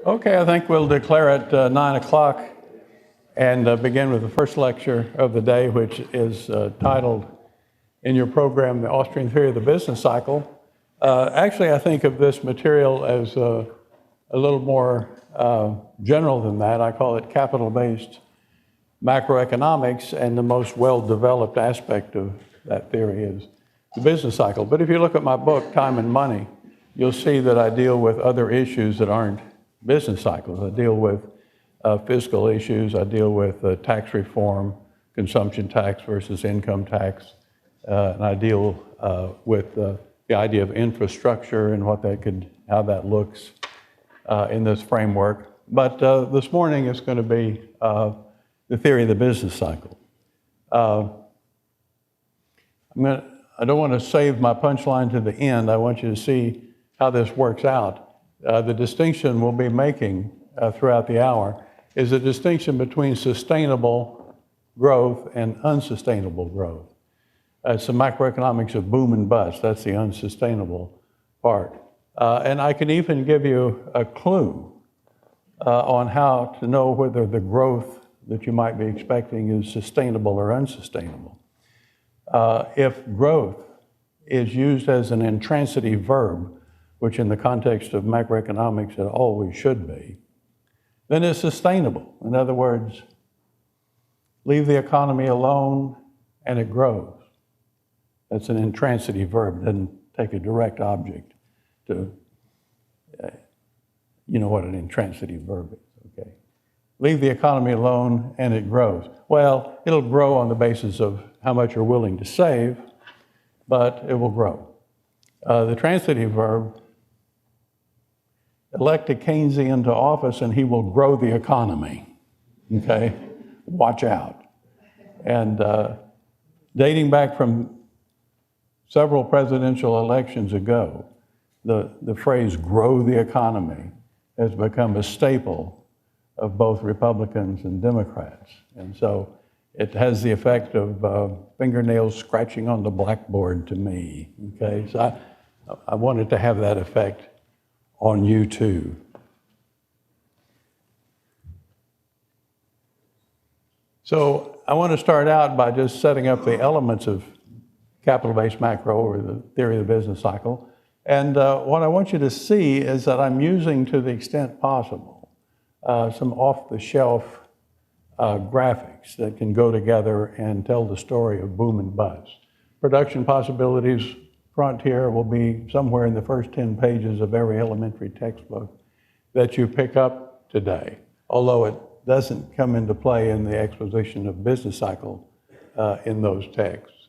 Okay, I think we'll declare it 9 o'clock and begin with the first lecture of the day, which is titled in your program, The Austrian Theory of the Business Cycle. Actually, I think of this material as a little more general than that. I call it capital-based macroeconomics, and the most well-developed aspect of that theory is the business cycle. But if you look at my book, Time and Money, you'll see that I deal with other issues that aren't business cycles. I deal with fiscal issues, I deal with tax reform, consumption tax versus income tax, and I deal with the idea of infrastructure and how that looks in this framework. But this morning it's going to be the theory of the business cycle. I don't want to save my punchline to the end. I want you to see how this works out. The distinction we'll be making throughout the hour is a distinction between sustainable growth and unsustainable growth. It's the macroeconomics of boom and bust. That's the unsustainable part. And I can even give you a clue on how to know whether the growth that you might be expecting is sustainable or unsustainable. If growth is used as an intransitive verb, which in the context of macroeconomics it always should be, then it's sustainable. In other words, leave the economy alone and it grows. That's an intransitive verb. It doesn't take a direct object to, you know what an intransitive verb is, okay? Leave the economy alone and it grows. Well, it'll grow on the basis of how much you're willing to save, but it will grow. The transitive verb, elect a Keynesian to office and he will grow the economy, okay? Watch out. And dating back from several presidential elections ago, the phrase grow the economy has become a staple of both Republicans and Democrats. And so it has the effect of fingernails scratching on the blackboard to me, okay? So I wanted to have that effect on you too. So I want to start out by just setting up the elements of capital-based macro, or the theory of the business cycle. And what I want you to see is that I'm using, to the extent possible, some off-the-shelf graphics that can go together and tell the story of boom and bust. Production possibilities frontier will be somewhere in the first 10 pages of every elementary textbook that you pick up today, although it doesn't come into play in the exposition of business cycle in those texts.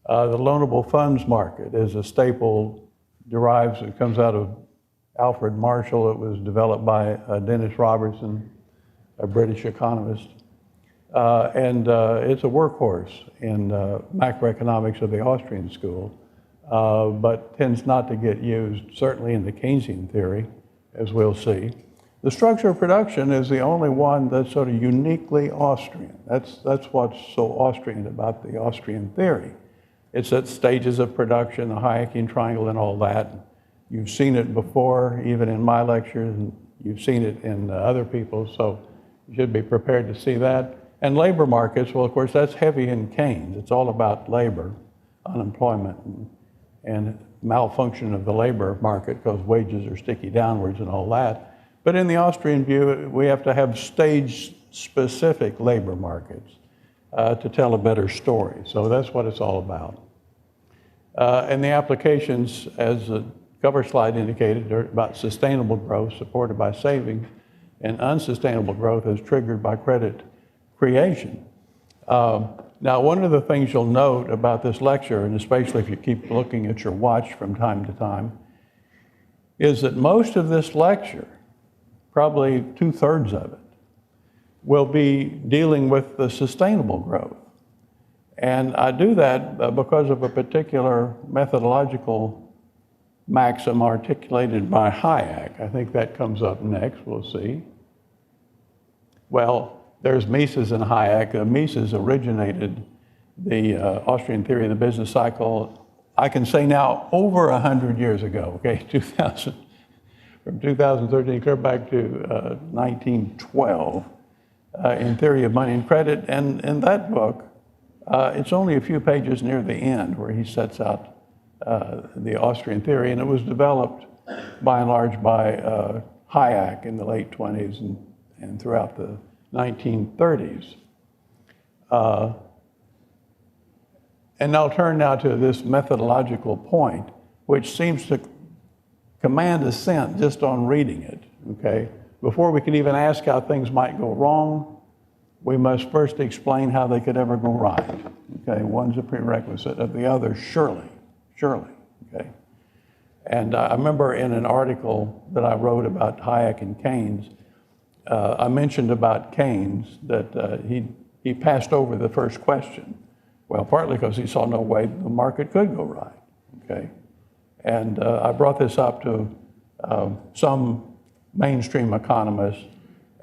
The loanable funds market is a staple, it comes out of Alfred Marshall. It was developed by Dennis Robertson, a British economist. And it's a workhorse in macroeconomics of the Austrian school, but tends not to get used, certainly in the Keynesian theory, as we'll see. The structure of production is the only one that's sort of uniquely Austrian. That's what's so Austrian about the Austrian theory. It's at stages of production, the Hayekian triangle and all that. You've seen it before, even in my lectures, and you've seen it in other people's, so you should be prepared to see that. And labor markets, well, of course, that's heavy in Keynes. It's all about labor, unemployment, and malfunction of the labor market because wages are sticky downwards and all that. But in the Austrian view, we have to have stage-specific labor markets to tell a better story. So that's what it's all about. And the applications, as the cover slide indicated, are about sustainable growth supported by savings, and unsustainable growth is triggered by credit creation. Now, one of the things you'll note about this lecture, and especially if you keep looking at your watch from time to time, is that most of this lecture, probably 2/3 of it, will be dealing with the sustainable growth. And I do that because of a particular methodological maxim articulated by Hayek. I think that comes up next, we'll see. Well, there's Mises and Hayek. Mises originated the Austrian theory of the business cycle, I can say now, over 100 years ago, okay, 2000, from 2013, clear back to 1912, in Theory of Money and Credit. And in that book, it's only a few pages near the end where he sets out the Austrian theory, and it was developed by and large by Hayek in the late 20s and throughout the 1930s. And I'll turn now to this methodological point, which seems to command assent just on reading it, okay? Before we can even ask how things might go wrong, we must first explain how they could ever go right, okay? One's a prerequisite of the other, surely, okay? And I remember in an article that I wrote about Hayek and Keynes, I mentioned about Keynes that he passed over the first question. Well, partly because he saw no way the market could go right, okay? And I brought this up to some mainstream economists,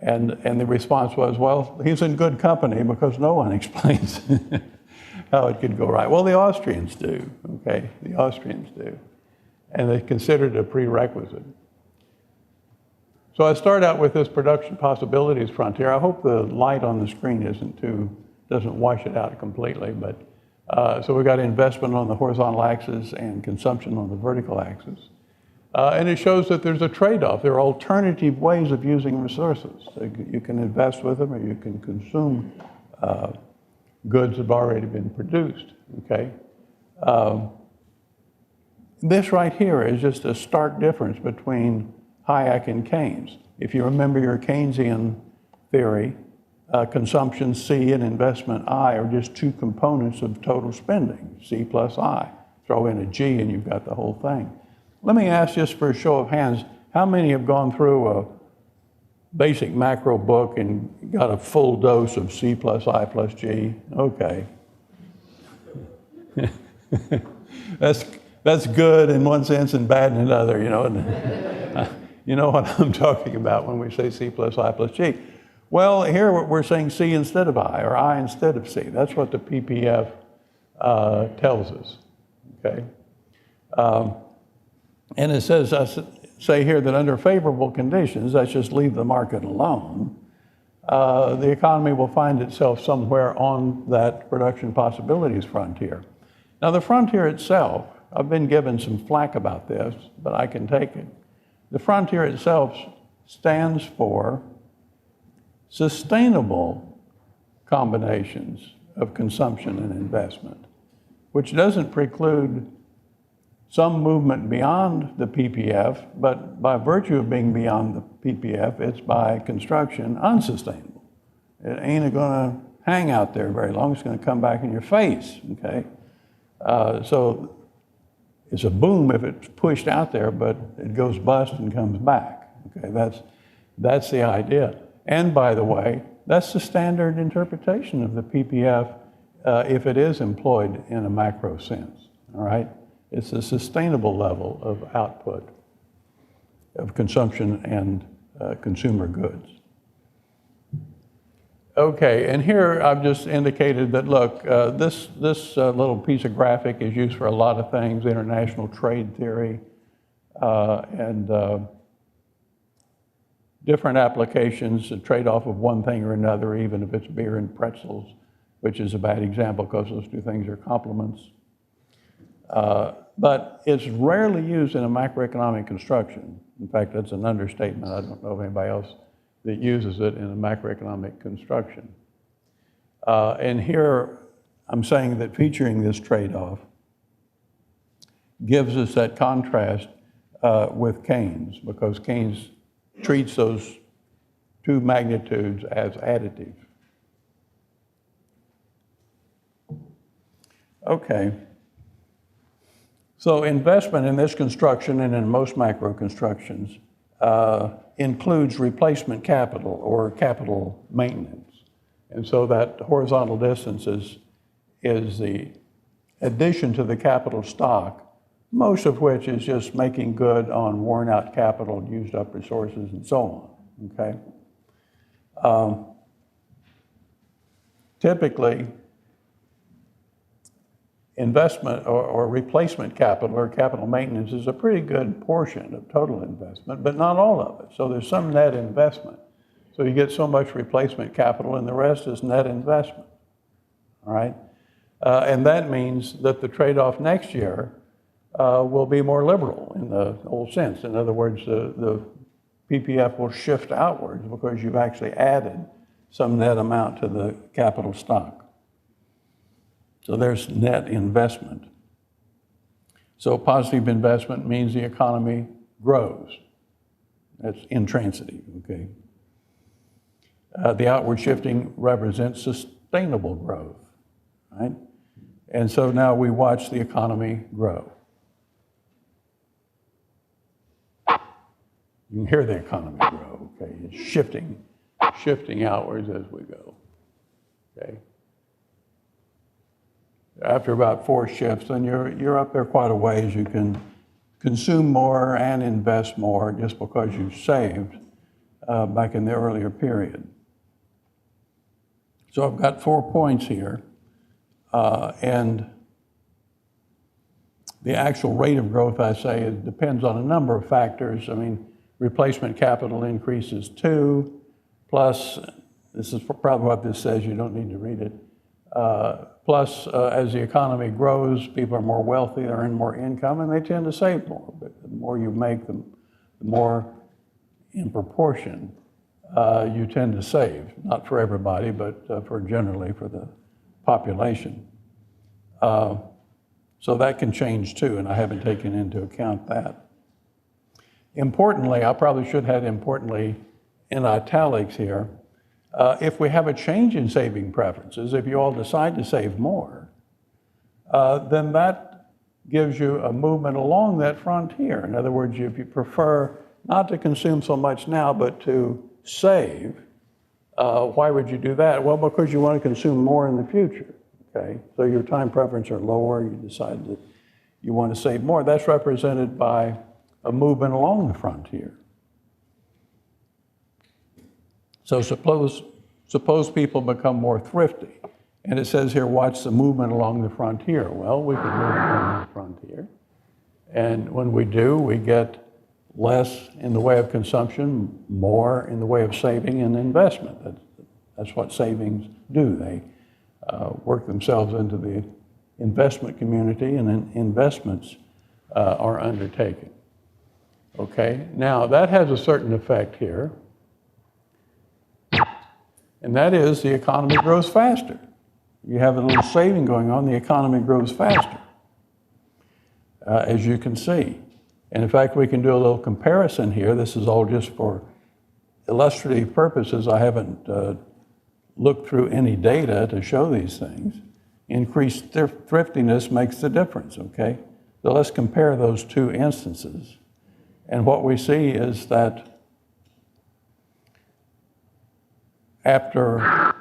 and the response was, well, he's in good company because no one explains how it could go right. Well, the Austrians do, okay? The Austrians do. And they consider it a prerequisite. So I start out with this production possibilities frontier. I hope the light on the screen doesn't wash it out completely, but so we've got investment on the horizontal axis and consumption on the vertical axis. And it shows that there's a trade-off. There are alternative ways of using resources. So you can invest with them, or you can consume goods that have already been produced, okay? This right here is just a stark difference between Hayek and Keynes. If you remember your Keynesian theory, consumption C and investment I are just two components of total spending, C plus I. Throw in a G and you've got the whole thing. Let me ask just for a show of hands, how many have gone through a basic macro book and got a full dose of C plus I plus G? Okay. That's good in one sense and bad in another, you know. You know what I'm talking about when we say C plus I plus G. Well, here we're saying C instead of I, or I instead of C. That's what the PPF tells us, okay? And it says, say here that under favorable conditions, let's just leave the market alone, the economy will find itself somewhere on that production possibilities frontier. Now the frontier itself, I've been given some flack about this, but I can take it. The frontier itself stands for sustainable combinations of consumption and investment, which doesn't preclude some movement beyond the PPF, but by virtue of being beyond the PPF, it's by construction unsustainable. It ain't gonna hang out there very long, it's gonna come back in your face, okay? So it's a boom if it's pushed out there, but it goes bust and comes back, okay? That's the idea. And by the way, that's the standard interpretation of the PPF if it is employed in a macro sense, all right? It's a sustainable level of output of consumption and consumer goods. Okay, and here I've just indicated that, look, this little piece of graphic is used for a lot of things, international trade theory, and different applications, a trade-off of one thing or another, even if it's beer and pretzels, which is a bad example because those two things are complements. But it's rarely used in a macroeconomic construction. In fact, that's an understatement. I don't know of anybody else that uses it in a macroeconomic construction. And here I'm saying that featuring this trade-off gives us that contrast with Keynes, because Keynes treats those two magnitudes as additive. Okay. So investment in this construction and in most macro constructions includes replacement capital or capital maintenance. And so that horizontal distance is the addition to the capital stock, most of which is just making good on worn out capital, used up resources, and so on, okay? Typically, investment or replacement capital or capital maintenance is a pretty good portion of total investment, but not all of it. So there's some net investment. So you get so much replacement capital and the rest is net investment, all right? And that means that the trade-off next year will be more liberal in the old sense. In other words, the PPF will shift outwards because you've actually added some net amount to the capital stock. So there's net investment. So positive investment means the economy grows. That's intransitive, okay? The outward shifting represents sustainable growth, right? And so now we watch the economy grow. You can hear the economy grow, okay? It's shifting outwards as we go, okay? After about 4 shifts, then you're up there quite a ways. You can consume more and invest more just because you saved back in the earlier period. So I've got 4 points here, and the actual rate of growth, I say, it depends on a number of factors. I mean, replacement capital increases 2, plus, this is probably what this says, you don't need to read it, plus as the economy grows, people are more wealthy, they earn more income, and they tend to save more. But the more you make, the more in proportion you tend to save. Not for everybody, but generally for the population. So that can change too, and I haven't taken into account that. Importantly, I probably should have importantly in italics here, if we have a change in saving preferences, if you all decide to save more, then that gives you a movement along that frontier. In other words, if you prefer not to consume so much now, but to save, why would you do that? Well, because you want to consume more in the future, okay? So your time preferences are lower, you decide that you want to save more. That's represented by a movement along the frontier. So suppose people become more thrifty. And it says here, watch the movement along the frontier. Well, we can move along the frontier. And when we do, we get less in the way of consumption, more in the way of saving and investment. That's what savings do. They work themselves into the investment community, and then investments are undertaken. Okay, now that has a certain effect here. And that is the economy grows faster. You have a little saving going on, the economy grows faster, as you can see. And in fact, we can do a little comparison here. This is all just for illustrative purposes. I haven't looked through any data to show these things. Increased thriftiness makes the difference, okay? So let's compare those 2 instances. And what we see is that after,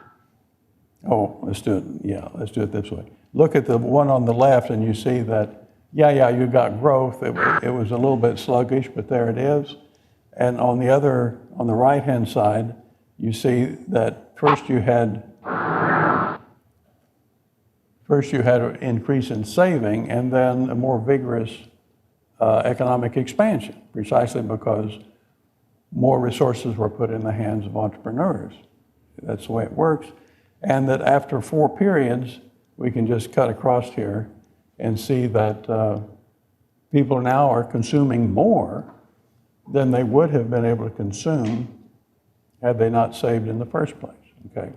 let's do it this way. Look at the one on the left and you see that, you got growth. It was a little bit sluggish, but there it is. And on the right-hand side, you see that first you had an increase in saving and then a more vigorous economic expansion, precisely because more resources were put in the hands of entrepreneurs. That's the way it works. And that after 4 periods, we can just cut across here and see that people now are consuming more than they would have been able to consume had they not saved in the first place, okay?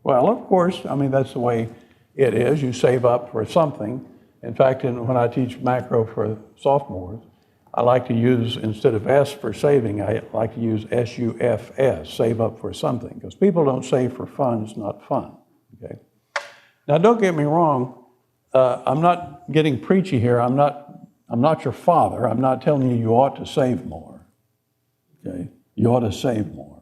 Well, of course, I mean, that's the way it is. You save up for something. In fact, when I teach macro for sophomores, I like to use, instead of S for saving, I like to use SUFS, save up for something, because people don't save for fun, it's not fun, okay? Now, don't get me wrong, I'm not getting preachy here, I'm not your father, I'm not telling you ought to save more, okay? You ought to save more.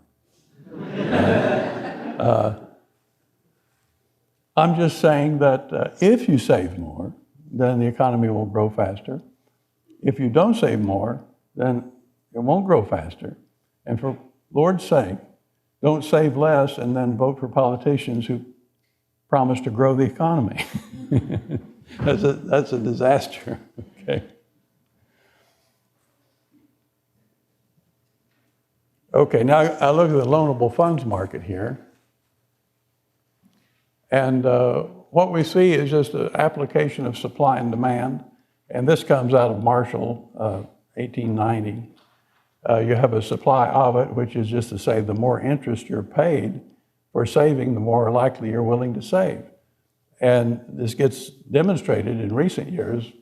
I'm just saying that if you save more, then the economy will grow faster. If you don't save more, then it won't grow faster. And for Lord's sake, don't save less and then vote for politicians who promise to grow the economy. That's a disaster. Okay. Okay, now I look at the loanable funds market here. And what we see is just an application of supply and demand. And this comes out of Marshall, 1890. You have a supply of it, which is just to say the more interest you're paid for saving, the more likely you're willing to save. And this gets demonstrated in recent years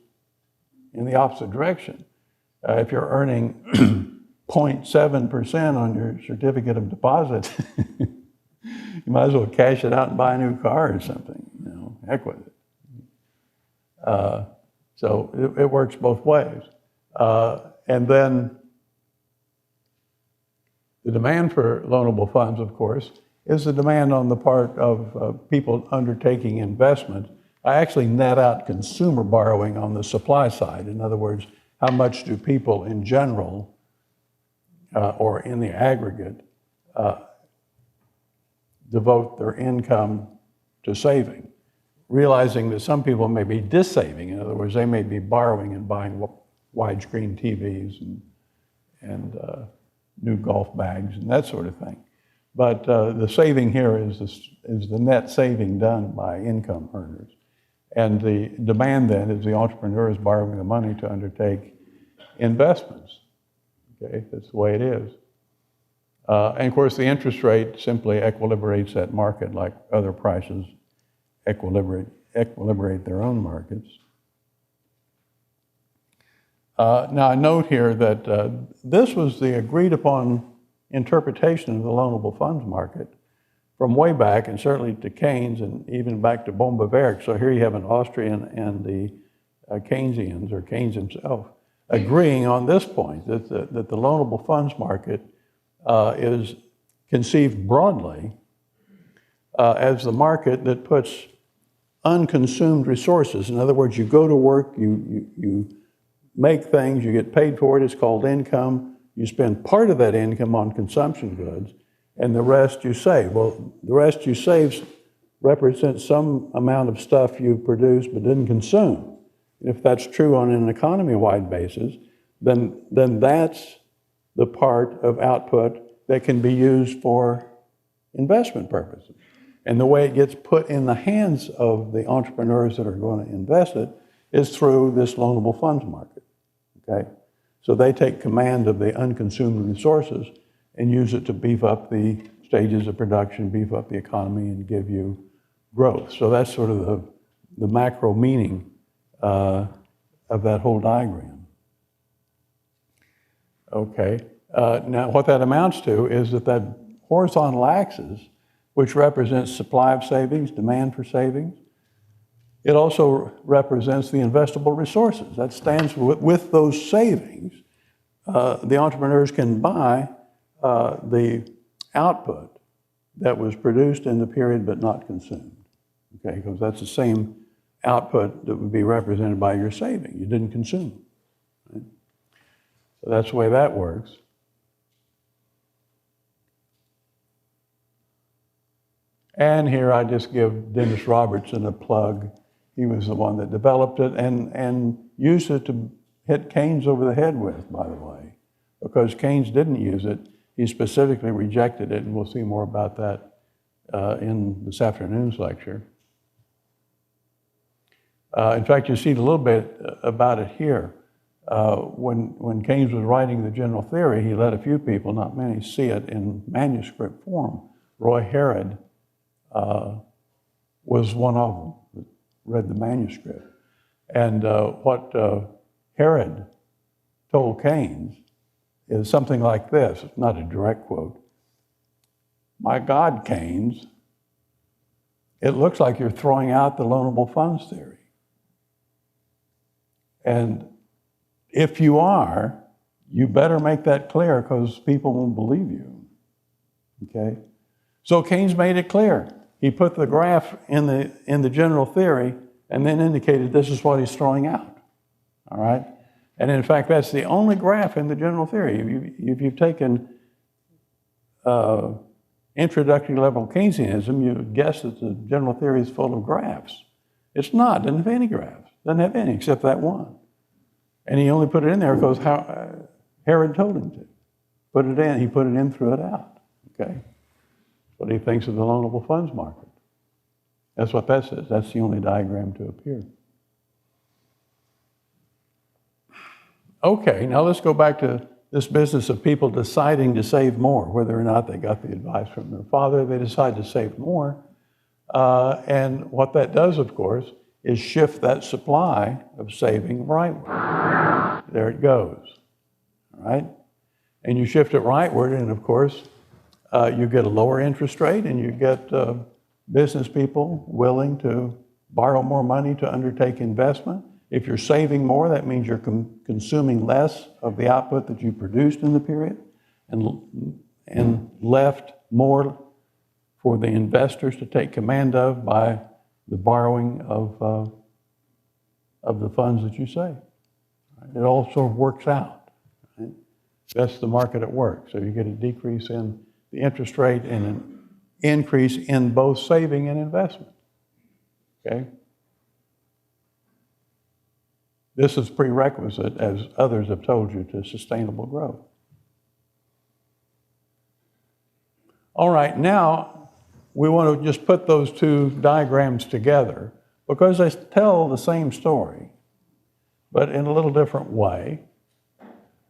in the opposite direction. If you're earning 0.7% on your certificate of deposit, you might as well cash it out and buy a new car or something, heck with it. So it works both ways. And then the demand for loanable funds, of course, is the demand on the part of people undertaking investment. I actually net out consumer borrowing on the supply side. In other words, how much do people in general or in the aggregate devote their income to saving, realizing that some people may be dissaving. In other words, they may be borrowing and buying widescreen TVs and new golf bags and that sort of thing. But the saving here is the net saving done by income earners. And the demand then is the entrepreneurs borrowing the money to undertake investments. Okay, that's the way it is. And of course, the interest rate simply equilibrates that market like other prices equilibrate their own markets. Now, I note here that this was the agreed upon interpretation of the loanable funds market from way back, and certainly to Keynes and even back to Bohm-Bawerk. So here you have an Austrian and the Keynesians, or Keynes himself, agreeing on this point, that the loanable funds market is conceived broadly as the market that puts unconsumed resources. In other words, you go to work, you make things, you get paid for it, it's called income. You spend part of that income on consumption goods, and the rest you save. Well, the rest you save represents some amount of stuff you produce but didn't consume. If that's true on an economy-wide basis, then that's the part of output that can be used for investment purposes. And the way it gets put in the hands of the entrepreneurs that are going to invest it is through this loanable funds market, okay? So they take command of the unconsumed resources and use it to beef up the stages of production, beef up the economy, and give you growth. So that's sort of the macro meaning of that whole diagram. Okay, now what that amounts to is that horizontal axis, which represents supply of savings, demand for savings, it also represents the investable resources. That stands with those savings. The entrepreneurs can buy the output that was produced in the period but not consumed, okay? Because that's the same output that would be represented by your saving. You didn't consume, right? So that's the way that works. And here I just give Dennis Robertson a plug. He was the one that developed it and used it to hit Keynes over the head with, by the way. Because Keynes didn't use it, he specifically rejected it, and we'll see more about that in this afternoon's lecture. In fact, you see a little bit about it here. When Keynes was writing the general theory, he let a few people, not many, see it in manuscript form. Roy Harrod was one of them that read the manuscript. And what Harrod told Keynes is something like this. It's not a direct quote. "My God, Keynes, it looks like you're throwing out the loanable funds theory. And if you are, you better make that clear because people won't believe you." Okay? So Keynes made it clear. He put the graph in the general theory and then indicated this is what he's throwing out. All right? And in fact, that's the only graph in the general theory. If you've taken introductory level Keynesianism, you would guess that the general theory is full of graphs. It's not, it doesn't have any graphs. Doesn't have any except that one. And he only put it in there because Herod told him to. Put it in. He put it in, threw it out. Okay? That's what he thinks of the loanable funds market. That's what that says. That's the only diagram to appear. Okay, now let's go back to this business of people deciding to save more, whether or not they got the advice from their father, they decide to save more. And what that does, of course, is shift that supply of saving rightward. There it goes, all right? And you shift it rightward, and of course, you get a lower interest rate, and you get business people willing to borrow more money to undertake investment. If you're saving more, that means you're consuming less of the output that you produced in the period, and left more for the investors to take command of by the borrowing of the funds that you save. It all sort of works out. Right? That's the market at work. So you get a decrease in the interest rate and an increase in both saving and investment. Okay? This is prerequisite, as others have told you, to sustainable growth. All right, now we want to just put those two diagrams together because they tell the same story, but in a little different way.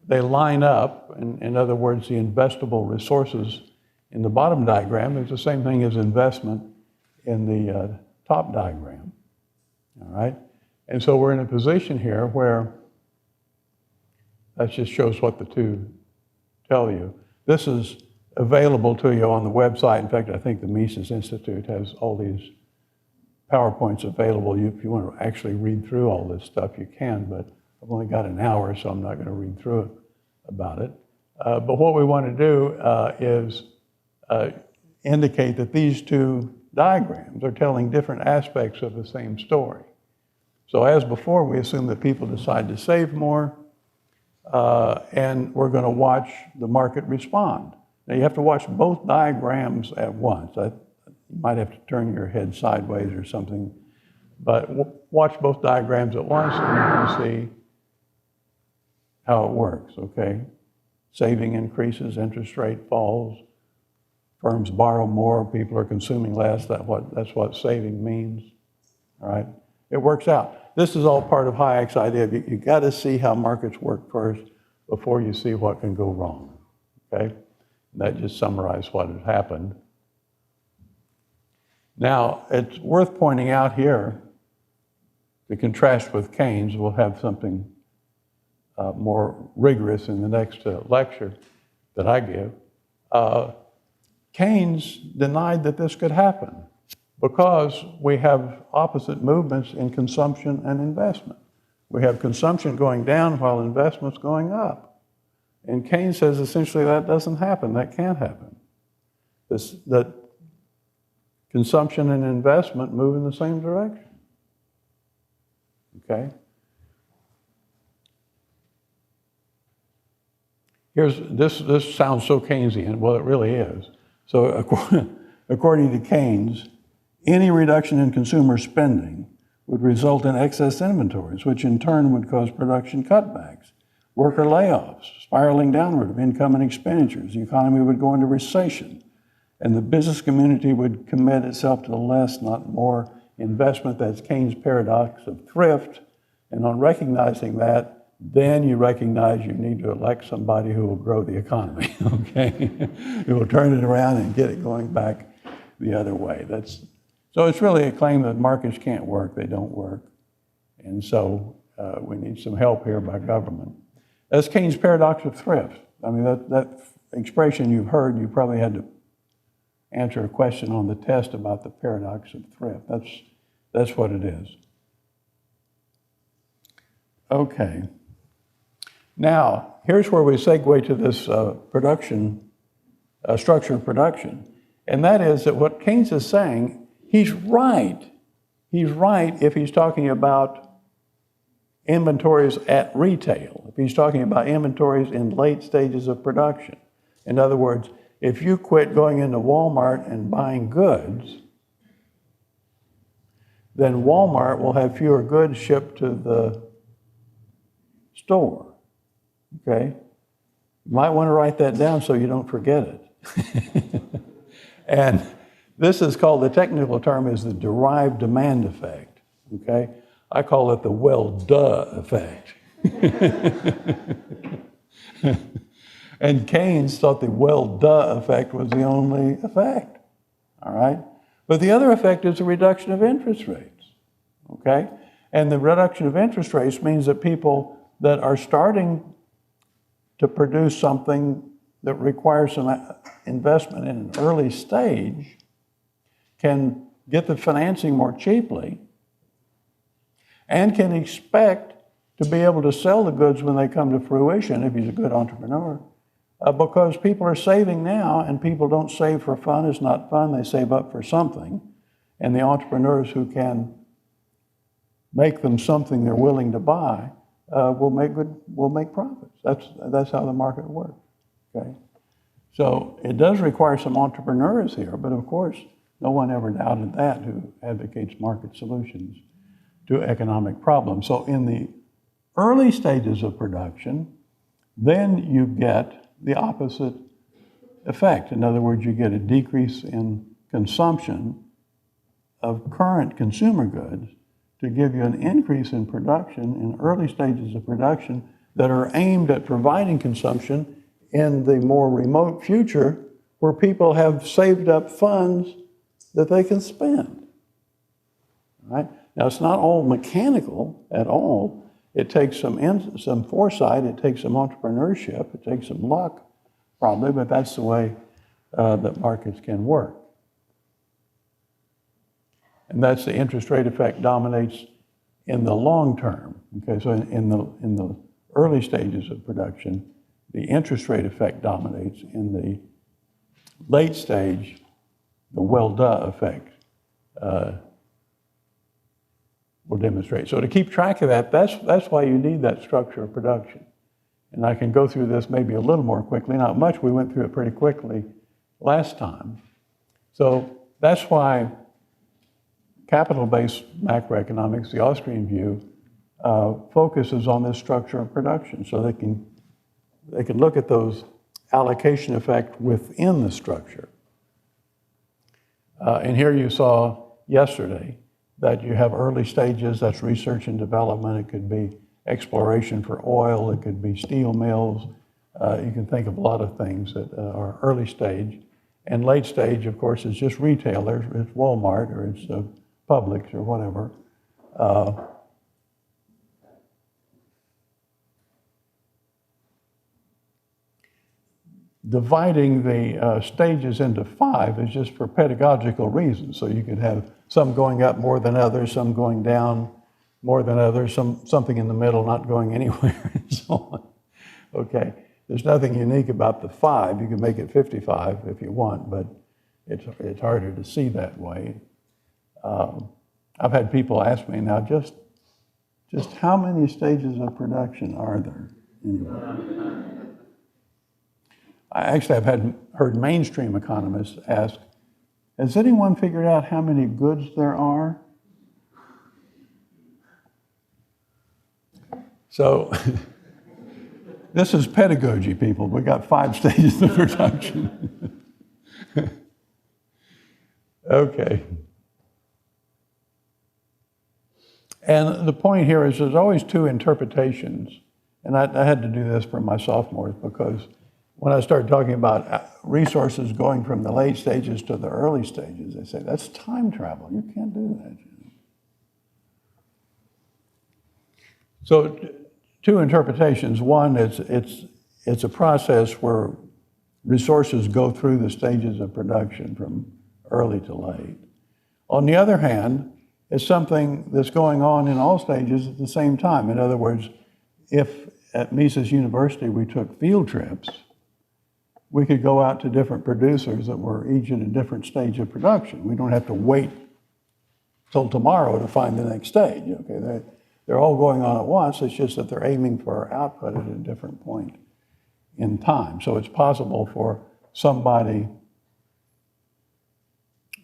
They line up, in other words, the investable resources in the bottom diagram is the same thing as investment in the top diagram, all right? And so we're in a position here where that just shows what the two tell you. This is available to you on the website. In fact, I think the Mises Institute has all these PowerPoints available. If you want to actually read through all this stuff, you can, but I've only got an hour, so I'm not going to read through it about it. But what we want to do is indicate that these two diagrams are telling different aspects of the same story. So as before, we assume that people decide to save more, and we're going to watch the market respond. Now, you have to watch both diagrams at once. You might have to turn your head sideways or something, but watch both diagrams at once, and you can see how it works, okay? Saving increases, interest rate falls, firms borrow more, people are consuming less. That's what saving means, all right? It works out. This is all part of Hayek's idea. You got to see how markets work first before you see what can go wrong, okay? That just summarizes what had happened. Now, it's worth pointing out here, to contrast with Keynes, we'll have something more rigorous in the next lecture that I give. Keynes denied that this could happen because we have opposite movements in consumption and investment. We have consumption going down while investment's going up. And Keynes says essentially that doesn't happen, that can't happen. That consumption and investment move in the same direction, okay? This sounds so Keynesian, well, it really is. So according to Keynes, any reduction in consumer spending would result in excess inventories, which in turn would cause production cutbacks, worker layoffs, spiraling downward of income and expenditures. The economy would go into recession, and the business community would commit itself to less, not more, investment. That's Keynes' paradox of thrift. And on recognizing that, then you recognize you need to elect somebody who will grow the economy, okay? Who will turn it around and get it going back the other way. So it's really a claim that markets can't work, they don't work. And so we need some help here by government. That's Keynes' paradox of thrift. I mean, that expression you've heard, you probably had to answer a question on the test about the paradox of thrift. That's what it is. Okay. Now, here's where we segue to this structure of production. And that is that what Keynes is saying, he's right. He's right if he's talking about inventories at retail, if he's talking about inventories in late stages of production. In other words, if you quit going into Walmart and buying goods, then Walmart will have fewer goods shipped to the store. Okay? You might want to write that down so you don't forget it. And this is called, the technical term is the derived demand effect. Okay? I call it the well-duh effect. And Keynes thought the well-duh effect was the only effect. All right? But the other effect is the reduction of interest rates. Okay? And the reduction of interest rates means that people that are starting to produce something that requires some investment in an early stage can get the financing more cheaply and can expect to be able to sell the goods when they come to fruition if he's a good entrepreneur. Because people are saving now, and people don't save for fun. It's not fun. They save up for something. And the entrepreneurs who can make them something they're willing to buy will make profits. That's how the market works. Okay? So it does require some entrepreneurs here, but of course, no one ever doubted that who advocates market solutions to economic problems. So in the early stages of production, then you get the opposite effect. In other words, you get a decrease in consumption of current consumer goods to give you an increase in production in early stages of production that are aimed at providing consumption in the more remote future where people have saved up funds that they can spend. All right? Now, it's not all mechanical at all. It takes some foresight, it takes some entrepreneurship, it takes some luck, probably, but that's the way that markets can work. And that's the interest rate effect dominates in the long term. Okay, so in the early stages of production, the interest rate effect dominates. In the late stage, the well-duh effect will demonstrate. So to keep track of that, that's why you need that structure of production. And I can go through this maybe a little more quickly. Not much, we went through it pretty quickly last time. So that's why capital-based macroeconomics, the Austrian view, focuses on this structure of production. So they can look at those allocation effects within the structure. And here you saw yesterday that you have early stages, that's research and development. It could be exploration for oil, it could be steel mills. You can think of a lot of things that are early stage. And late stage, of course, is just retailers. It's Walmart or it's Publix or whatever. Dividing the stages into 5 is just for pedagogical reasons. So you could have some going up more than others, some going down more than others, something in the middle not going anywhere, and so on. Okay, there's nothing unique about the 5. You can make it 55 if you want, but it's harder to see that way. I've had people ask me now, just how many stages of production are there anyway? I've heard mainstream economists ask, has anyone figured out how many goods there are? So this is pedagogy, people. We got 5 stages of production. Okay. And the point here is there's always 2 interpretations. And I had to do this for my sophomores because when I started talking about resources going from the late stages to the early stages, they say, that's time travel. You can't do that. So 2 interpretations. One, it's a process where resources go through the stages of production from early to late. On the other hand, it's something that's going on in all stages at the same time. In other words, if at Mises University we took field trips, we could go out to different producers that were each in a different stage of production. We don't have to wait till tomorrow to find the next stage. Okay, they're all going on at once. It's just that they're aiming for output at a different point in time. So it's possible for somebody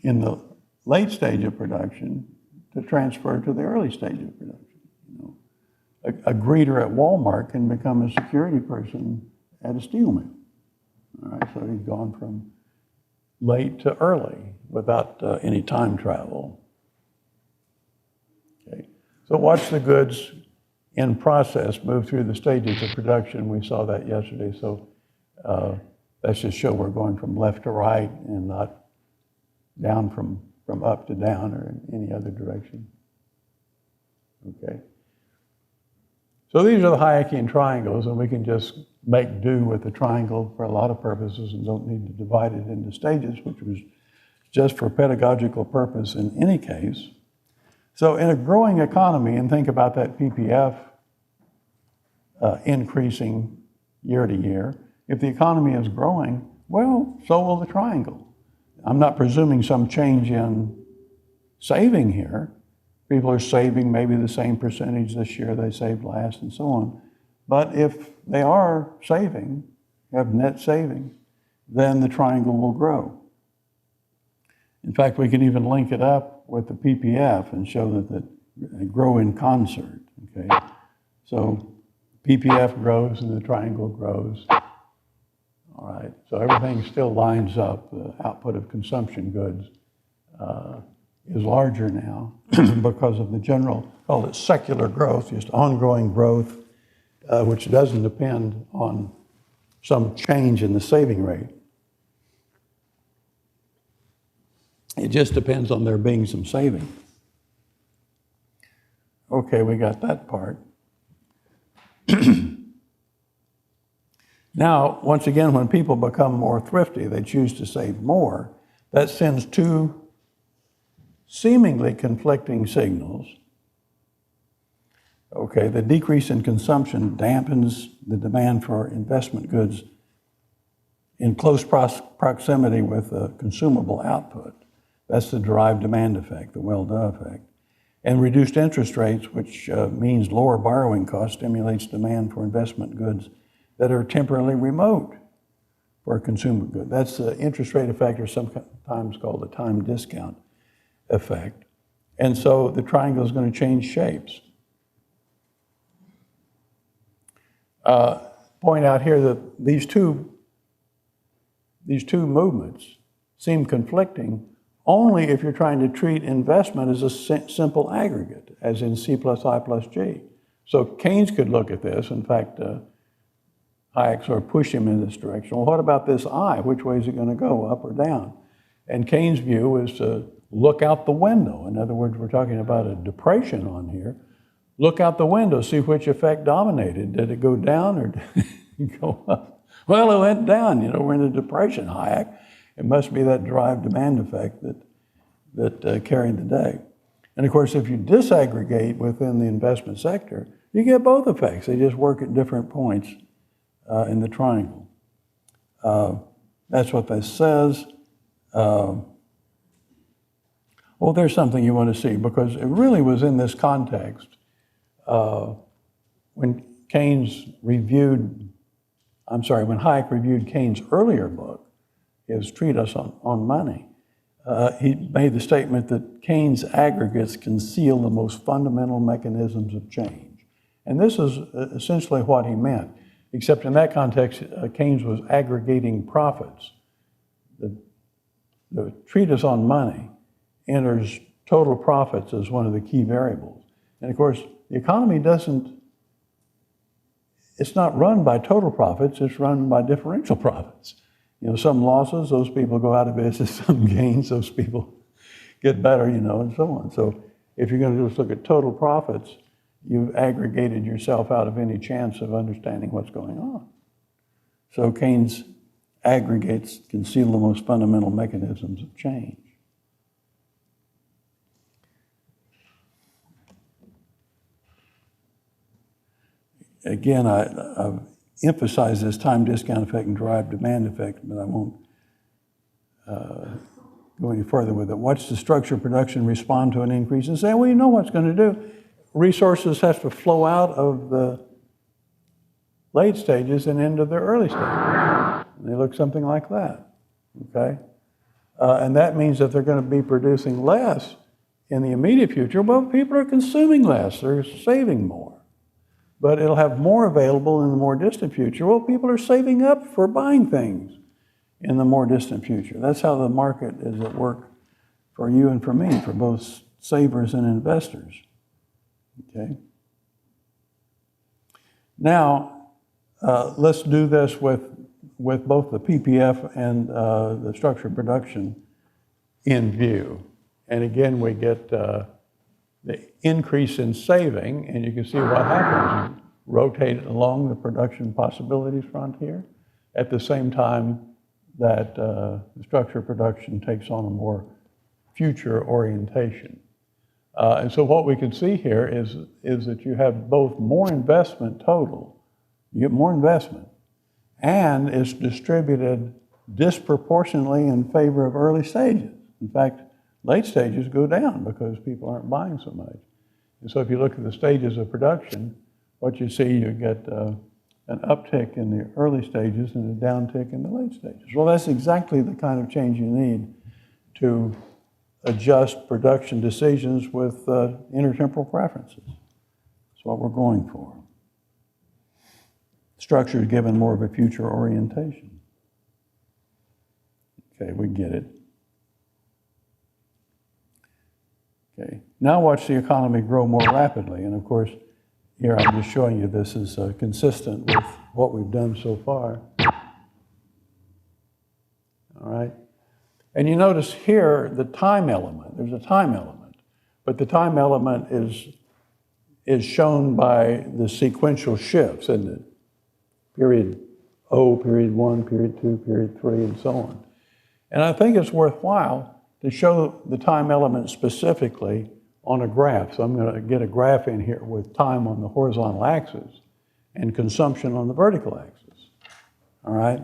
in the late stage of production to transfer to the early stage of production. You know, a greeter at Walmart can become a security person at a steel mill. All right, so he's gone from late to early without any time travel. Okay, so watch the goods in process move through the stages of production. We saw that yesterday. So let's just show we're going from left to right and not down from up to down or in any other direction. Okay. So these are the Hayekian triangles, and we can just make do with the triangle for a lot of purposes and don't need to divide it into stages, which was just for pedagogical purpose in any case. So in a growing economy, and think about that PPF increasing year to year, if the economy is growing, well, so will the triangle. I'm not presuming some change in saving here. People are saving maybe the same percentage this year they saved last and so on. But if they are saving, have net savings, then the triangle will grow. In fact, we can even link it up with the PPF and show that they grow in concert, okay? So PPF grows and the triangle grows. All right, so everything still lines up. The output of consumption goods is larger now because of the general, call it secular growth, just ongoing growth, which doesn't depend on some change in the saving rate. It just depends on there being some saving. Okay, we got that part. Now, once again, when people become more thrifty, they choose to save more. That sends two seemingly conflicting signals. Okay, the decrease in consumption dampens the demand for investment goods in close proximity with the consumable output. That's the derived demand effect, the well-done effect. And reduced interest rates, which means lower borrowing costs, stimulates demand for investment goods that are temporarily remote for a consumer good. That's the interest rate effect, or sometimes called the time discount effect. And so the triangle is going to change shapes. Point out here that these two movements seem conflicting only if you're trying to treat investment as a simple aggregate, as in C plus I plus G. So Keynes could look at this. In fact, Hayek sort of pushed him in this direction. Well, what about this I? Which way is it going to go, up or down? And Keynes' view is to look out the window. In other words, we're talking about a depression on here. Look out the window, see which effect dominated. Did it go down or did it go up? Well, it went down. You know, we're in a depression, Hayek. It must be that derived demand effect that carried the day. And of course, if you disaggregate within the investment sector, you get both effects. They just work at different points in the triangle. That's what this says. Well, there's something you want to see, because it really was in this context when Hayek reviewed Keynes' earlier book, his treatise on money. He made the statement that Keynes' aggregates conceal the most fundamental mechanisms of change. And this is essentially what he meant, except in that context, Keynes was aggregating profits. The treatise on money enters total profits as one of the key variables. And of course, the economy it's not run by total profits, it's run by differential profits. You know, some losses, those people go out of business, some gains, those people get better, you know, and so on. So if you're going to just look at total profits, you've aggregated yourself out of any chance of understanding what's going on. So Keynes aggregates conceal the most fundamental mechanisms of change. Again, I've emphasized this time discount effect and derived demand effect, but I won't go any further with it. Watch the structure of production respond to an increase and say, well, you know what's going to do. Resources have to flow out of the late stages and into the early stages. They look something like that, okay? And that means that they're going to be producing less in the immediate future, well, people are consuming less, they're saving more. But it'll have more available in the more distant future. Well, people are saving up for buying things in the more distant future. That's how the market is at work for you and for me, for both savers and investors. Okay? Now, let's do this with both the PPF and the structured production in view. And again, we get the increase in saving, and you can see what happens. You rotate along the production possibilities frontier at the same time that the structured production takes on a more future orientation. And so what we can see here is that you have both more investment total, you get more investment, and it's distributed disproportionately in favor of early stages. In fact, late stages go down because people aren't buying so much. And so if you look at the stages of production, what you see, you get an uptick in the early stages and a downtick in the late stages. Well, that's exactly the kind of change you need to adjust production decisions with intertemporal preferences. That's what we're going for. Structure is given more of a future orientation. Okay, we get it. Okay, now watch the economy grow more rapidly. And of course, here I'm just showing you this is consistent with what we've done so far. All right. And you notice here the time element. There's a time element. But the time element is shown by the sequential shifts, isn't it? Period O, period 1, period 2, period 3, and so on. And I think it's worthwhile to show the time element specifically on a graph. So I'm going to get a graph in here with time on the horizontal axis and consumption on the vertical axis. All right?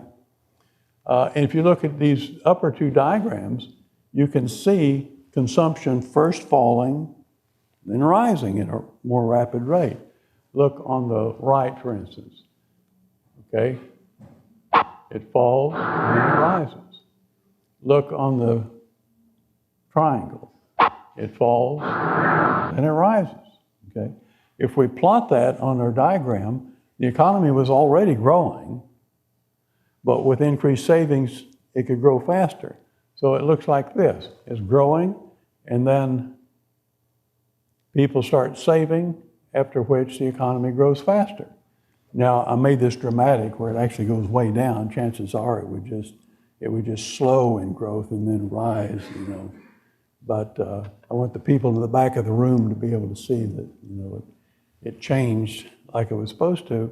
And if you look at these upper two diagrams, you can see consumption first falling, then rising at a more rapid rate. Look on the right, for instance. Okay? It falls, and then it rises. Look on the triangle. It falls, and it rises. Okay? If we plot that on our diagram, the economy was already growing, but with increased savings, it could grow faster. So it looks like this. It's growing, and then people start saving, after which the economy grows faster. Now, I made this dramatic where it actually goes way down. Chances are it would just slow in growth and then rise, you know. But I want the people in the back of the room to be able to see that, you know, it changed like it was supposed to.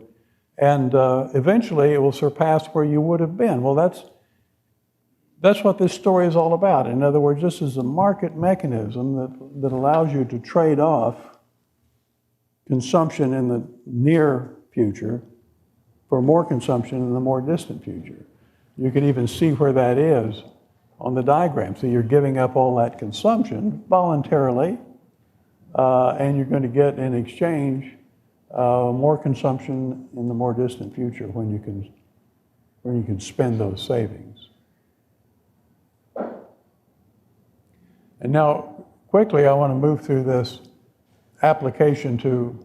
And eventually it will surpass where you would have been. Well, that's what this story is all about. In other words, this is a market mechanism that allows you to trade off consumption in the near future for more consumption in the more distant future. You can even see where that is on the diagram. So you're giving up all that consumption voluntarily, and you're going to get in exchange more consumption in the more distant future when you can spend those savings. And now, quickly, I want to move through this application to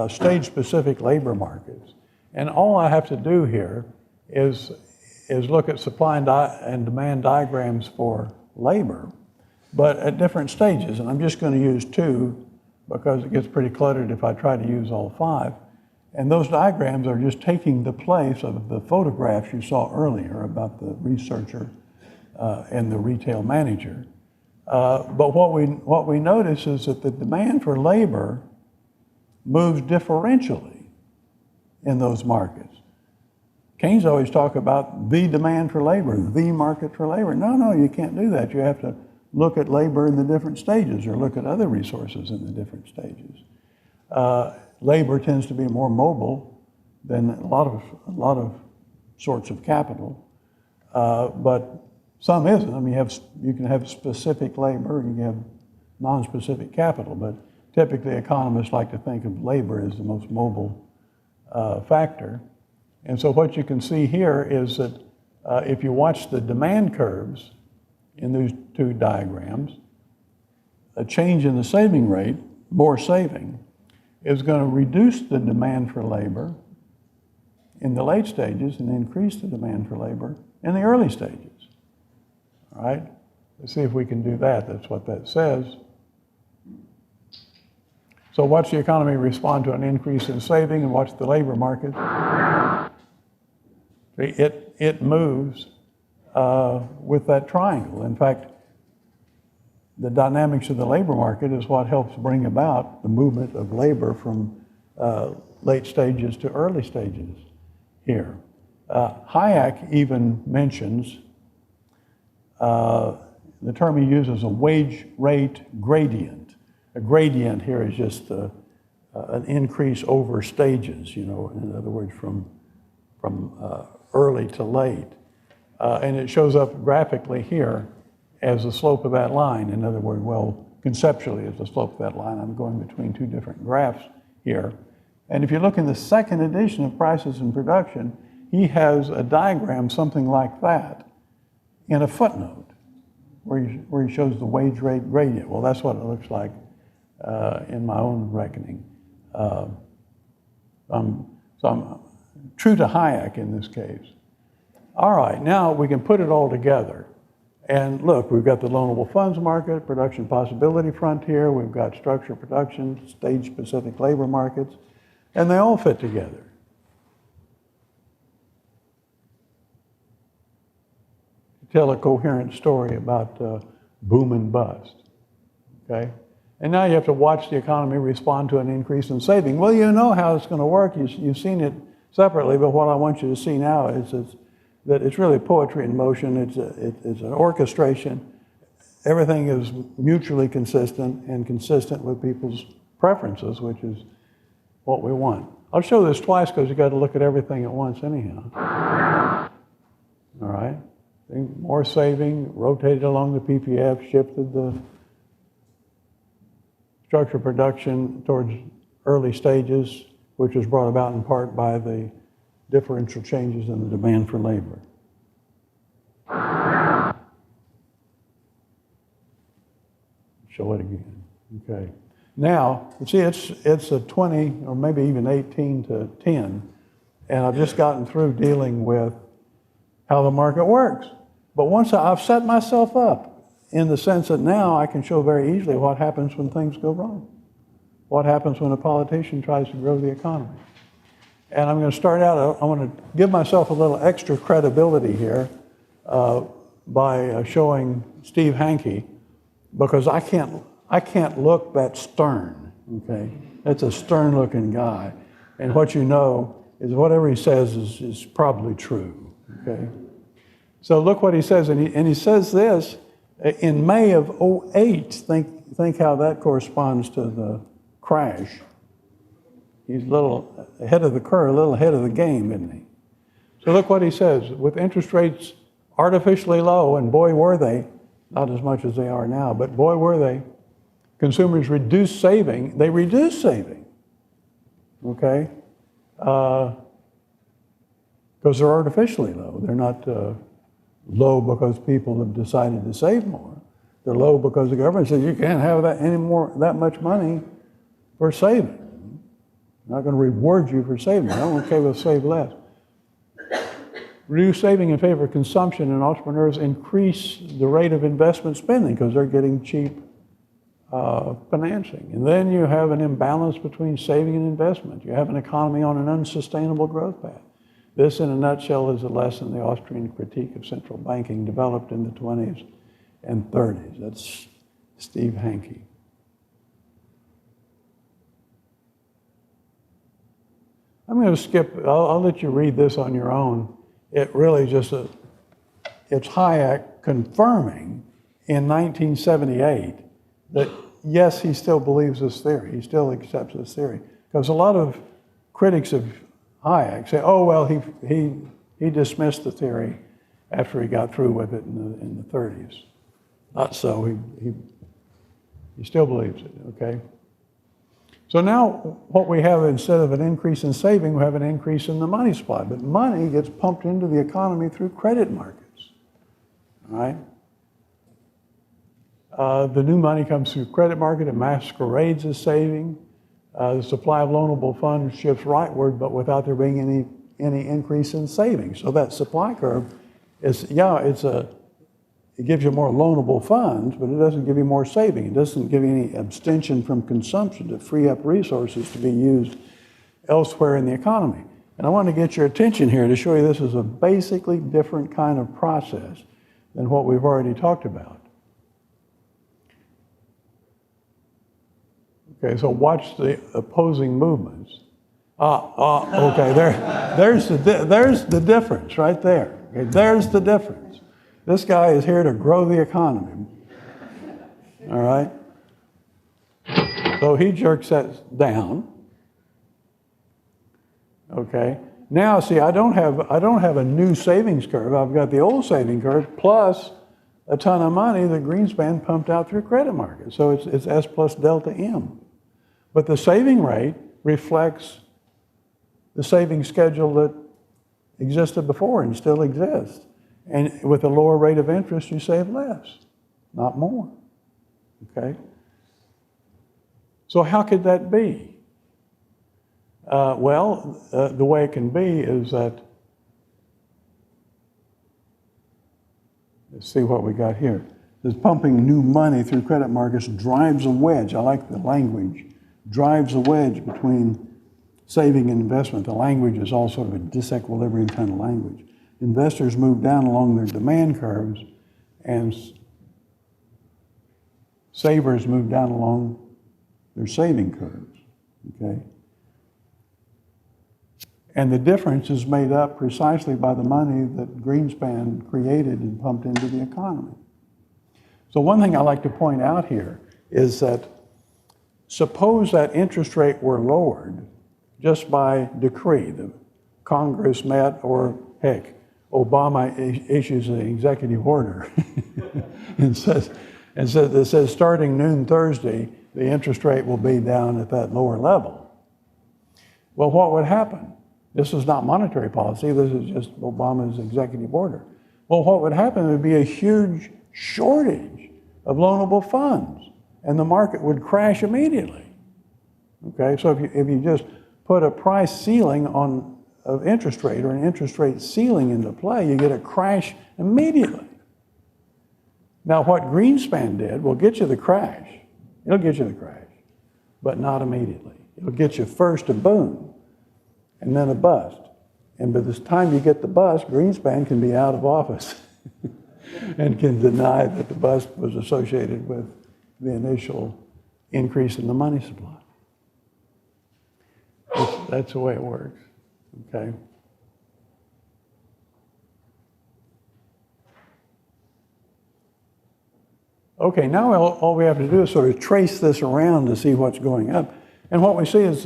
stage-specific labor markets. And all I have to do here is look at supply and demand diagrams for labor, but at different stages. And I'm just going to use two because it gets pretty cluttered if I try to use all five. And those diagrams are just taking the place of the photographs you saw earlier about the researcher and the retail manager. But what we notice is that the demand for labor moves differentially in those markets. Keynes always talk about the demand for labor, the market for labor. No, you can't do that. You have to look at labor in the different stages or look at other resources in the different stages. Labor tends to be more mobile than a lot of sorts of capital, but some isn't. I mean, you can have specific labor, you can have non-specific capital, but typically economists like to think of labor as the most mobile factor. And so what you can see here is that if you watch the demand curves in these two diagrams, a change in the saving rate, more saving, is going to reduce the demand for labor in the late stages and increase the demand for labor in the early stages. All right? Let's see if we can do that. That's what that says. So watch the economy respond to an increase in saving and watch the labor market. It moves with that triangle. In fact, the dynamics of the labor market is what helps bring about the movement of labor from late stages to early stages here. Hayek even mentions the term he uses, a wage rate gradient. A gradient here is just an increase over stages, you know, in other words, from early to late. And it shows up graphically here as the slope of that line. In other words, well, conceptually as the slope of that line. I'm going between two different graphs here. And if you look in the second edition of Prices and Production, he has a diagram something like that in a footnote where he shows the wage rate gradient. Well, that's what it looks like in my own reckoning. So I'm true to Hayek in this case. All right, now we can put it all together. And look, we've got the loanable funds market, production possibility frontier, we've got structured production, stage-specific labor markets, and they all fit together. Tell a coherent story about boom and bust, okay? And now you have to watch the economy respond to an increase in saving. Well, you know how it's going to work. You've seen it separately, but what I want you to see now is that it's really poetry in motion. It's an orchestration. Everything is mutually consistent and consistent with people's preferences, which is what we want. I'll show this twice because you've got to look at everything at once anyhow. All right? More saving, rotated along the PPF, shifted the structured production towards early stages, which was brought about in part by the differential changes in the demand for labor. Show it again. Okay. Now, see, it's a 20 or maybe even 18 to 10, and I've just gotten through dealing with how the market works. But once I've set myself up in the sense that now I can show very easily what happens when things go wrong. What happens when a politician tries to grow the economy. And I'm going to start out, I want to give myself a little extra credibility here by showing Steve Hanke, because I can't look that stern, okay? That's a stern-looking guy. And what you know is whatever he says is probably true, okay? So look what he says, and he says this in May of 2008. Think how that corresponds to the crash. He's a little ahead of the curve, a little ahead of the game, isn't he? So look what he says. With interest rates artificially low, and boy were they, not as much as they are now, but boy were they, consumers reduced saving. They reduced saving, okay? Because they're artificially low. They're not low because people have decided to save more. They're low because the government says you can't have that much money for saving. I'm not going to reward you for saving. I'm okay with save less. Reduce saving in favor of consumption, and entrepreneurs increase the rate of investment spending because they're getting cheap financing. And then you have an imbalance between saving and investment. You have an economy on an unsustainable growth path. This, in a nutshell, is a lesson the Austrian critique of central banking developed in the 20s and 30s. That's Steve Hanke. I'm going to skip, I'll let you read this on your own. It really just, it's Hayek confirming in 1978 that yes, he still believes this theory. He still accepts this theory. Because a lot of critics of Hayek say, oh, well, he dismissed the theory after he got through with it in the 30s. Not so, he still believes it, okay? So now what we have, instead of an increase in saving, we have an increase in the money supply. But money gets pumped into the economy through credit markets, all right? The new money comes through credit market and masquerades as saving. The supply of loanable funds shifts rightward, but without there being any increase in savings. So that supply curve is, it gives you more loanable funds, but it doesn't give you more saving. It doesn't give you any abstention from consumption to free up resources to be used elsewhere in the economy. And I want to get your attention here to show you this is a basically different kind of process than what we've already talked about. Okay, so watch the opposing movements. Okay, there's the difference right there. Okay, there's the difference. This guy is here to grow the economy. All right? So he jerks that down. Okay. Now, see, I don't have a new savings curve. I've got the old saving curve plus a ton of money that Greenspan pumped out through credit markets. So it's S plus delta M. But the saving rate reflects the saving schedule that existed before and still exists. And with a lower rate of interest, you save less, not more. Okay? So how could that be? The way it can be is that, let's see what we got here. This pumping new money through credit markets drives a wedge. I like the language. Drives a wedge between saving and investment. The language is all sort of a disequilibrium kind of language. Investors move down along their demand curves, and savers move down along their saving curves. Okay? And the difference is made up precisely by the money that Greenspan created and pumped into the economy. So one thing I like to point out here is that suppose that interest rate were lowered just by decree. The Congress met, or heck, Obama issues an executive order and says starting noon Thursday, the interest rate will be down at that lower level. Well, what would happen? This is not monetary policy. This is just Obama's executive order. Well, what would happen would be a huge shortage of loanable funds, and the market would crash immediately. Okay, so if you just put a price ceiling of interest rate or an interest rate ceiling into play, you get a crash immediately. Now, what Greenspan did will get you the crash. It'll get you the crash, but not immediately. It'll get you first a boom and then a bust. And by the time you get the bust, Greenspan can be out of office and can deny that the bust was associated with the initial increase in the money supply. That's the way it works. Okay. Okay, now all we have to do is sort of trace this around to see what's going up. And what we see is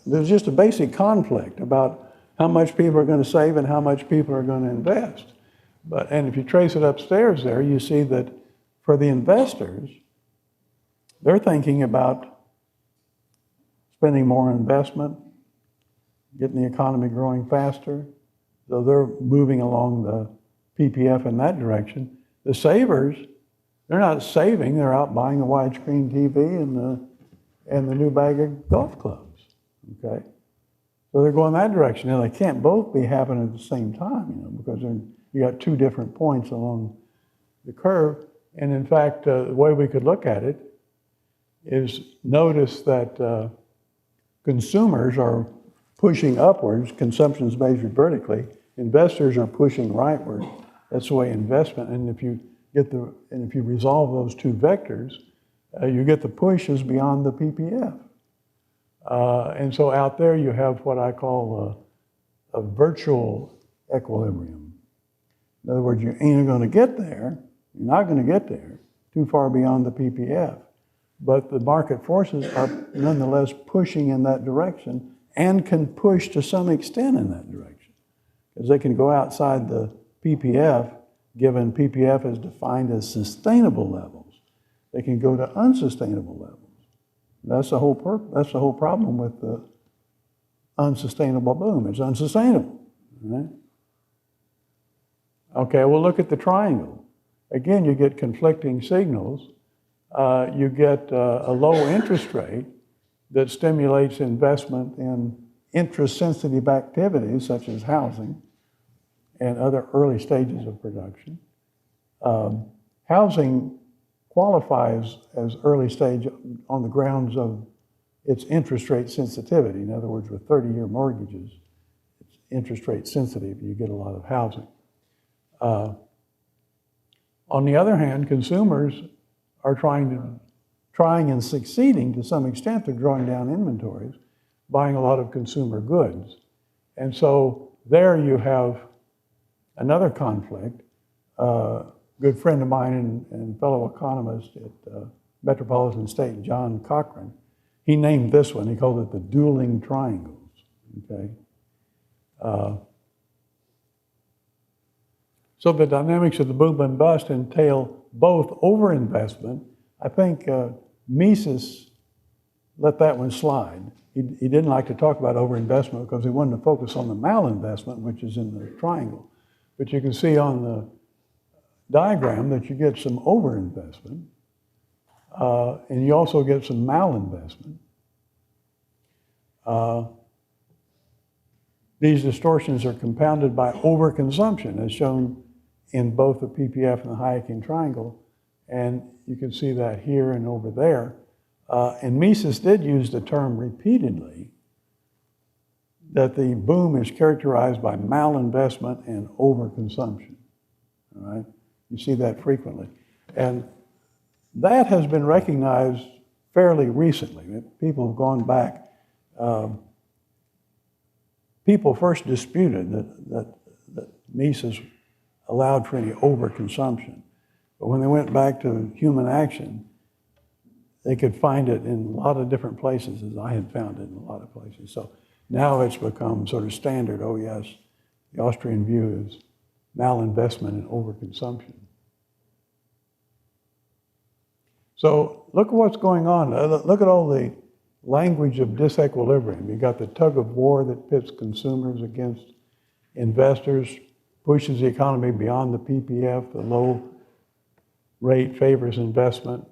there's just a basic conflict about how much people are going to save and how much people are going to invest. And if you trace it upstairs there, you see that for the investors, they're thinking about spending more on investment, getting the economy growing faster. So they're moving along the PPF in that direction. The savers, they're not saving, they're out buying the widescreen TV and the new bag of golf clubs. Okay? So they're going that direction. Now they can't both be happening at the same time, because you got two different points along the curve. And in fact, the way we could look at it is notice that consumers are pushing upwards, consumption is measured vertically, investors are pushing rightward. That's the way investment, and if you resolve those two vectors, you get the pushes beyond the PPF. And so out there you have what I call a virtual equilibrium. In other words, you ain't going to get there, you're not going to get there too far beyond the PPF. But the market forces are nonetheless pushing in that direction and can push to some extent in that direction. Because they can go outside the PPF, given PPF is defined as sustainable levels. They can go to unsustainable levels. That's the whole problem with the unsustainable boom. It's unsustainable. Right? Okay, we'll look at the triangle. again, you get conflicting signals. You get a low interest rate that stimulates investment in interest-sensitive activities such as housing and other early stages of production. Housing qualifies as early stage on the grounds of its interest rate sensitivity. In other words, with 30-year mortgages, it's interest rate sensitive. You get a lot of housing. On the other hand, consumers are trying and succeeding to some extent. They're drawing down inventories, buying a lot of consumer goods. And so there you have another conflict. A good friend of mine and fellow economist at Metropolitan State, John Cochran, he named this one, he called it the dueling triangles, okay? So the dynamics of the boom and bust entail both overinvestment. I think Mises let that one slide. He didn't like to talk about overinvestment because he wanted to focus on the malinvestment, which is in the triangle. But you can see on the diagram that you get some overinvestment, and you also get some malinvestment. These distortions are compounded by overconsumption, as shown in both the PPF and the Hayekian triangle, and you can see that here and over there. And Mises did use the term repeatedly that the boom is characterized by malinvestment and overconsumption, all right? You see that frequently. And that has been recognized fairly recently. People have gone back. People first disputed that Mises allowed for any overconsumption. But when they went back to human action, they could find it in a lot of different places, as I had found it in a lot of places. So now it's become sort of standard. Oh yes, the Austrian view is malinvestment and overconsumption. So look at what's going on. Look at all the language of disequilibrium. You got the tug of war that pits consumers against investors, pushes the economy beyond the PPF. The low rate favors investment,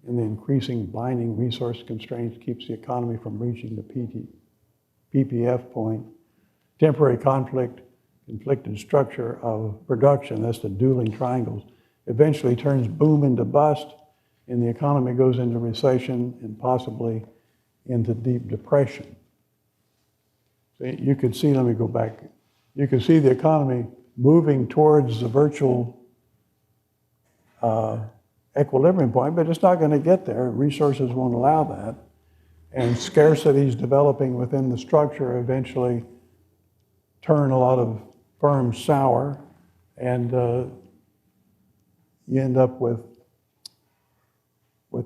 and the increasing binding resource constraints keeps the economy from reaching the PPF point. Temporary conflicted structure of production, that's the dueling triangles, eventually turns boom into bust, and the economy goes into recession and possibly into deep depression. So you could see, let me go back, you can see the economy moving towards the virtual equilibrium point, but it's not going to get there. Resources won't allow that. And scarcities developing within the structure eventually turn a lot of firms sour, and you end up with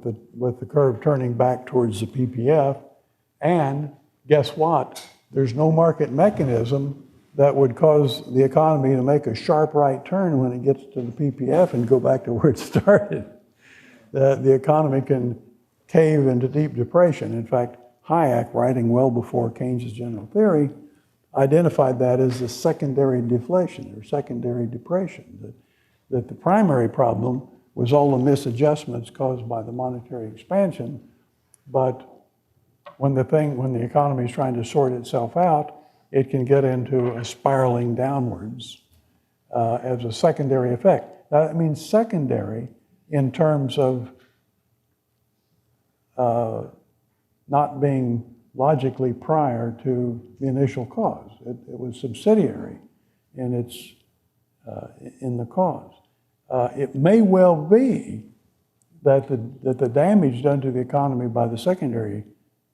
the curve turning back towards the PPF. And guess what? There's no market mechanism that would cause the economy to make a sharp right turn when it gets to the PPF and go back to where it started. The economy can cave into deep depression. In fact, Hayek, writing well before Keynes's general theory, identified that as the secondary deflation or secondary depression, that the primary problem was all the misadjustments caused by the monetary expansion, but when the economy is trying to sort itself out, it can get into a spiraling downwards as a secondary effect. Now, that means secondary in terms of not being logically prior to the initial cause. It was subsidiary in the cause. It may well be that the damage done to the economy by the secondary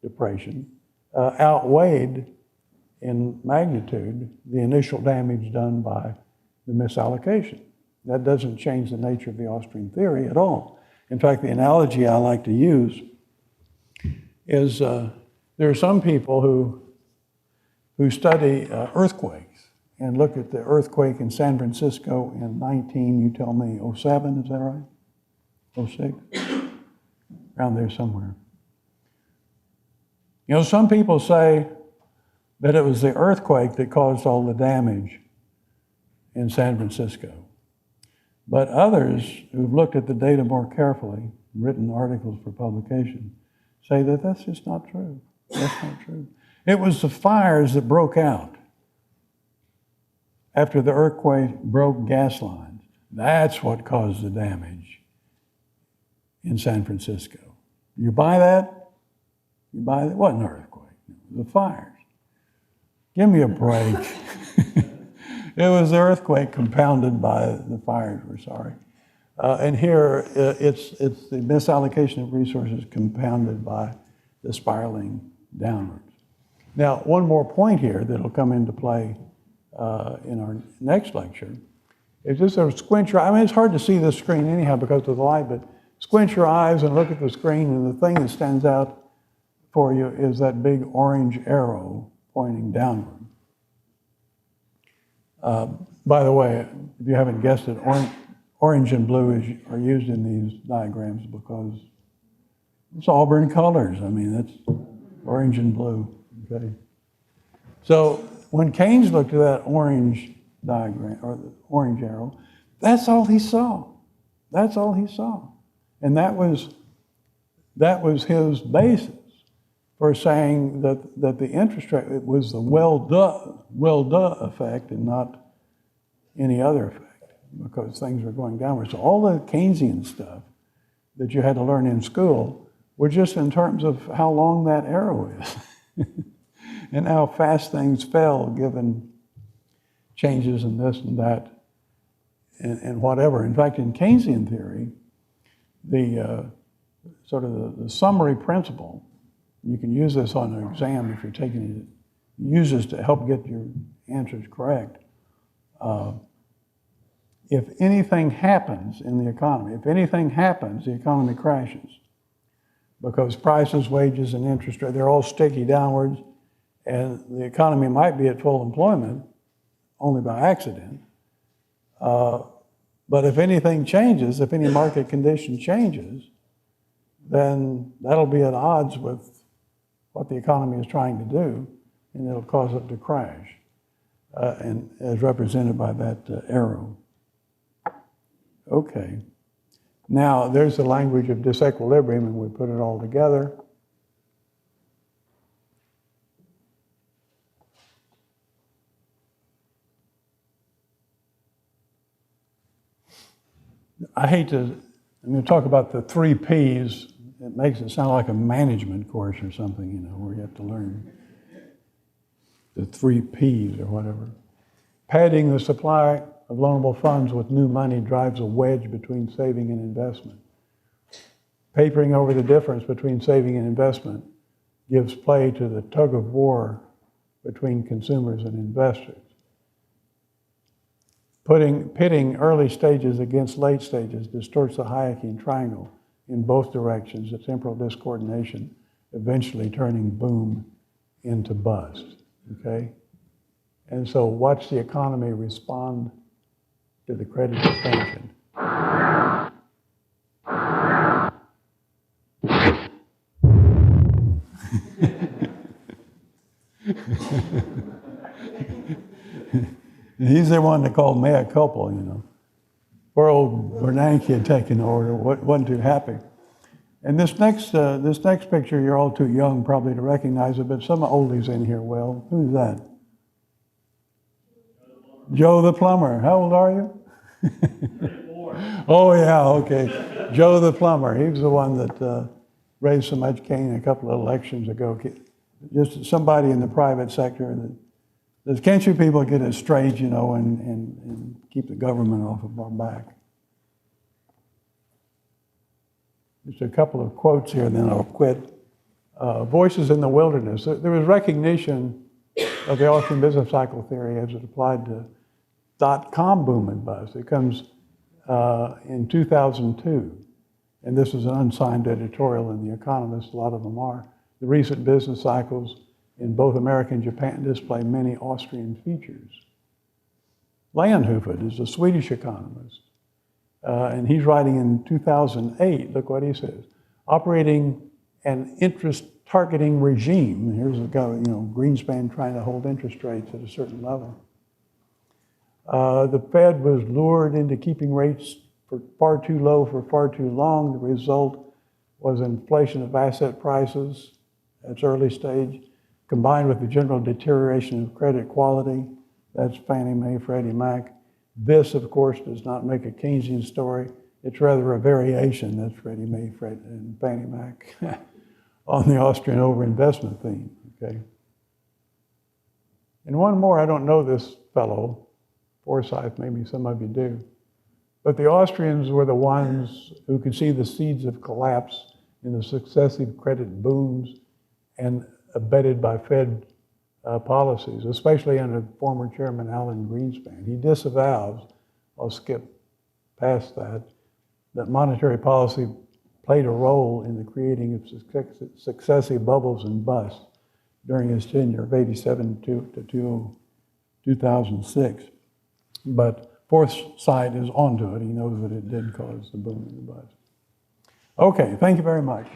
depression outweighed in magnitude the initial damage done by the misallocation. That doesn't change the nature of the Austrian theory at all. In fact, the analogy I like to use is there are some people who study earthquakes and look at the earthquake in San Francisco in 07, is that right? 06? Around there somewhere. You know, some people say that it was the earthquake that caused all the damage in San Francisco. But others who've looked at the data more carefully, written articles for publication, say that that's just not true. That's not true. It was the fires that broke out after the earthquake broke gas lines. That's what caused the damage in San Francisco. You buy that? You buy that? It wasn't an earthquake. It was the fires. Give me a break. It was the earthquake compounded by the fires, we're sorry. And here, it's the misallocation of resources compounded by the spiraling downwards. Now, one more point here that'll come into play in our next lecture is just sort of squint your eyes. I mean, it's hard to see this screen anyhow because of the light, but squint your eyes and look at the screen, and the thing that stands out for you is that big orange arrow pointing downward. By the way, if you haven't guessed it, orange and blue are used in these diagrams because it's Auburn colors. I mean, that's orange and blue. Okay. So when Keynes looked at that orange diagram, or the orange arrow, that's all he saw. That's all he saw. And that was his basis for saying that the interest rate was the well-duh effect and not any other effect, because things were going downward. So all the Keynesian stuff that you had to learn in school were just in terms of how long that arrow is and how fast things fell given changes in this and that and whatever. In fact, in Keynesian theory, the sort of the summary principle, you can use this on an exam if you're taking it, use this to help get your answers correct. If anything happens in the economy, if anything happens, the economy crashes. Because prices, wages, and interest rate, they're all sticky downwards, and the economy might be at full employment only by accident. But if anything changes, if any market condition changes, then that'll be at odds with what the economy is trying to do, and it'll cause it to crash, and as represented by that arrow. Okay. Now, there's the language of disequilibrium, and we put it all together. I'm going to talk about the 3 Ps. It makes it sound like a management course or something, you know, where you have to learn the 3 Ps or whatever. Padding the supply of loanable funds with new money drives a wedge between saving and investment. Papering over the difference between saving and investment gives play to the tug of war between consumers and investors. Pitting early stages against late stages distorts the Hayekian triangle in both directions, the temporal discoordination, eventually turning boom into bust, okay? And so watch the economy respond to the credit expansion. He's the one that called mea culpa, you know. Poor old Bernanke had taken the order, wasn't too happy. And this next picture, you're all too young probably to recognize it, but some oldies in here will. Who's that? Joe the plumber. How old are you? 34. Oh yeah, okay. Joe the plumber. He was the one that raised so much cane a couple of elections ago. Just somebody in the private sector that says, can't you people get it straight, you know, and keep the government off of our back? Just a couple of quotes here, and then I'll quit. Voices in the wilderness. There was recognition of the Austrian business cycle theory as it applied to dot-com boom and bust. It comes in 2002, and this is an unsigned editorial in The Economist, a lot of them are. The recent business cycles in both America and Japan display many Austrian features. Leijonhufvud is a Swedish economist, and he's writing in 2008, look what he says, operating an interest targeting regime. Here's a guy, you know, Greenspan trying to hold interest rates at a certain level. The Fed was lured into keeping rates for far too low for far too long. The result was inflation of asset prices at its early stage, combined with the general deterioration of credit quality. That's Fannie Mae, Freddie Mac. This, of course, does not make a Keynesian story. It's rather a variation, that's Freddie Mae, Fred, and Fannie Mac, on the Austrian overinvestment theme, okay? And one more, I don't know this fellow, Forsyth, maybe some of you do, but the Austrians were the ones who could see the seeds of collapse in the successive credit booms and abetted by Fed policies, especially under former Chairman Alan Greenspan. He disavows, I'll skip past that monetary policy played a role in the creating of successive bubbles and busts during his tenure of 87 to 2006. But Forsyth is onto it. He knows that it did cause the boom and the bust. Okay, thank you very much.